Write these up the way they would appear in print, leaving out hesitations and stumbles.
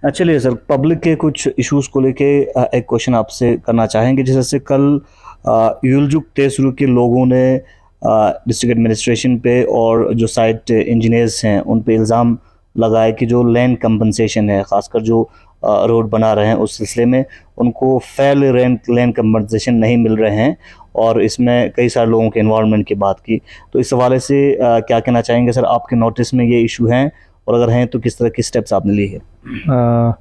चलिए sir, public के कुछ इश्यूज को लेके एक क्वेश्चन आपसे करना चाहेंगे। जैसे कल युलजुक तेसरू के लोगों ने डिस्ट्रिक्ट एडमिनिस्ट्रेशन पे और जो साइट इंजीनियर्स हैं उन पे इल्ज़ाम लगाए कि जो लैंड कंपनसेशन है, ख़ासकर जो रोड बना रहे हैं उस सिलसिले में उनको फेयर लैंड कंपनसेशन नहीं मिल रहे हैं, और इसमें कई सारे लोगों के इन्वॉल्वमेंट की बात की। तो इस हवाले से क्या कहना चाहेंगे सर? आपके नोटिस में ये इशू हैं, और अगर हैं तो किस तरह की स्टेप्स आपने लिए हैं?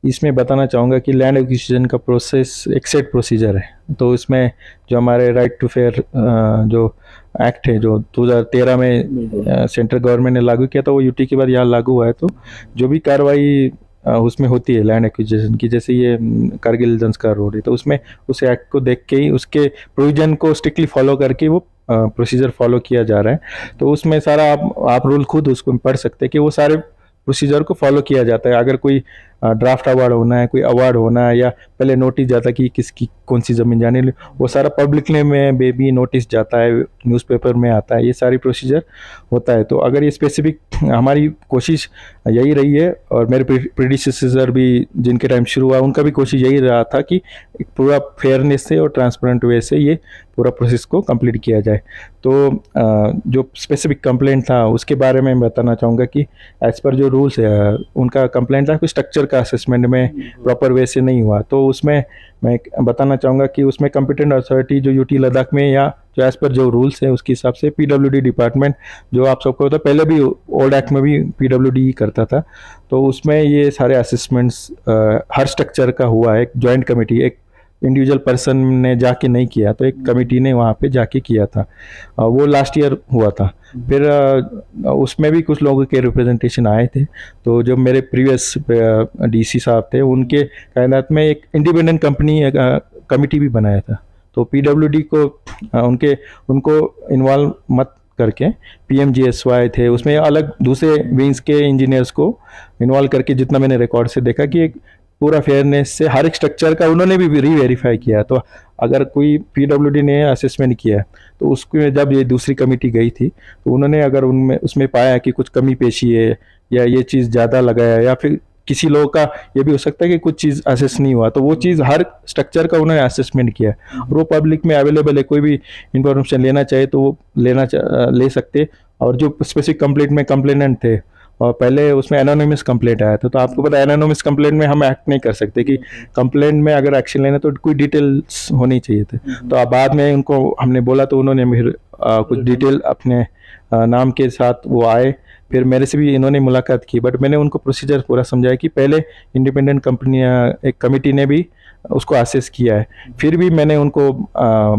इसमें बताना चाहूँगा कि लैंड एक्विजिशन का प्रोसेस एक सेट प्रोसीजर है। तो इसमें जो हमारे राइट टू फेयर जो एक्ट है जो 2013 में सेंट्रल गवर्नमेंट ने लागू किया था, वो यूटी के बाद यहाँ लागू हुआ है। तो जो भी कार्रवाई उसमें होती है लैंड एक्विजिशन की, जैसे ये कारगिल जंस्कार रोड है, तो उसमें उस एक्ट को देख के ही उसके प्रोविजन को स्ट्रिक्टली फॉलो करके वो प्रोसीजर फॉलो किया जा रहा है। तो उसमें सारा आप रूल खुद उसको पढ़ सकते हैं कि वो सारे प्रोसीजर को फॉलो किया जाता है। अगर कोई ड्राफ्ट अवार्ड होना है, कोई अवार्ड होना है, या पहले नोटिस जाता है कि किसकी कौन सी ज़मीन जाने, वो सारा पब्लिक में भी नोटिस जाता है, न्यूज़पेपर में आता है, ये सारी प्रोसीजर होता है। तो अगर ये स्पेसिफिक हमारी कोशिश यही रही है, और मेरे प्रीडिसेसर भी जिनके टाइम शुरू हुआ उनका भी कोशिश यही रहा था कि एक पूरा फेयरनेस से और ट्रांसपेरेंट वे से ये पूरा प्रोसेस को कंप्लीट किया जाए। तो जो स्पेसिफिक कंप्लेंट था उसके बारे में बताना चाहूँगा कि एज पर जो रूल्स है उनका कंप्लेंट था कि स्ट्रक्चर का असेसमेंट में प्रॉपर वे से नहीं हुआ। तो उसमें मैं बताना चाहूँगा कि उसमें कॉम्पिटेंट अथॉरिटी जो यूटी लद्दाख में, या जो एज पर जो रूल्स है उसके हिसाब से पीडब्ल्यूडी डिपार्टमेंट, जो आप सबको होता पहले भी ओल्ड एक्ट में भी पीडब्ल्यूडी ही करता था, तो उसमें ये सारे असेसमेंट्स हर स्ट्रक्चर का हुआ है। एक जॉइंट कमेटी, एक इंडिविजुअल पर्सन ने जाके नहीं किया, तो एक कमेटी ने वहाँ पे जाके किया था। वो लास्ट ईयर हुआ था। फिर उसमें भी कुछ लोगों के रिप्रेजेंटेशन आए थे। तो जो मेरे प्रीवियस डीसी साहब थे उनके कायनात में एक इंडिपेंडेंट कमेटी भी बनाया था। तो पीडब्ल्यूडी को उनको इन्वॉल्व मत करके पीएमजीएसवाई थे, उसमें अलग दूसरे विंग्स के इंजीनियर्स को इन्वॉल्व करके, जितना मैंने रिकॉर्ड से देखा कि एक पूरा फेयरनेस से हर एक स्ट्रक्चर का उन्होंने भी रीवेरीफाई किया। तो अगर कोई पीडब्ल्यूडी ने असेसमेंट किया तो उसको जब ये दूसरी कमेटी गई थी तो उन्होंने अगर उसमें पाया कि कुछ कमी पेशी है, या ये चीज़ ज़्यादा लगाया, या फिर किसी लोग का ये भी हो सकता है कि कुछ चीज़ असेस नहीं हुआ, तो वो चीज़ हर स्ट्रक्चर का उन्होंने असेसमेंट किया, और वो पब्लिक में अवेलेबल है। कोई भी इंफॉर्मेशन लेना चाहे तो वो ले सकते। और जो स्पेसिफिक कंप्लेंट में कंप्लेनेंट थे, और पहले उसमें एनोनिमस कंप्लेंट आया था, तो आपको पता है एनोनिमस कंप्लेंट में हम एक्ट नहीं कर सकते, कि कंप्लेंट में अगर एक्शन लेना तो कोई डिटेल्स होनी चाहिए थे। तो अब बाद में उनको हमने बोला तो उन्होंने फिर कुछ डिटेल अपने नाम के साथ वो आए, फिर मेरे से भी इन्होंने मुलाकात की, बट मैंने उनको प्रोसीजर पूरा समझाया कि पहले इंडिपेंडेंट कंपनी एक कमेटी ने भी उसको असेस किया है। फिर भी मैंने उनको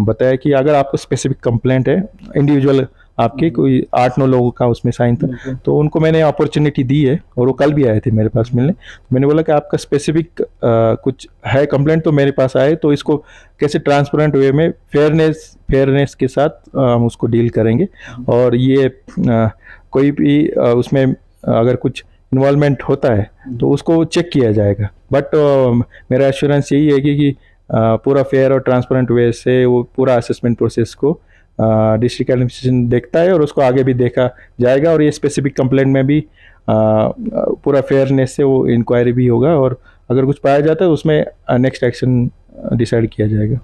बताया कि अगर आपको स्पेसिफिक कंप्लेंट है, इंडिविजुअल आपके कोई 8-9 लोगों का उसमें साइन था, तो उनको मैंने अपॉर्चुनिटी दी है, और वो कल भी आए थे मेरे पास मिलने। मैंने बोला कि आपका स्पेसिफिक कुछ है कंप्लेंट तो मेरे पास आए, तो इसको कैसे ट्रांसपेरेंट वे में फेयरनेस के साथ हम उसको डील करेंगे, और ये कोई भी उसमें अगर कुछ इन्वॉल्वमेंट होता है तो उसको चेक किया जाएगा। बट मेरा एश्योरेंस यही है कि पूरा फेयर और ट्रांसपेरेंट वे से वो पूरा असेसमेंट प्रोसेस को डिस्ट्रिक्ट एडमिनिस्ट्रेशन देखता है, और उसको आगे भी देखा जाएगा। और ये स्पेसिफिक कंप्लेंट में भी पूरा फेयरनेस से वो इंक्वायरी भी होगा, और अगर कुछ पाया जाता है उसमें नेक्स्ट एक्शन डिसाइड किया जाएगा।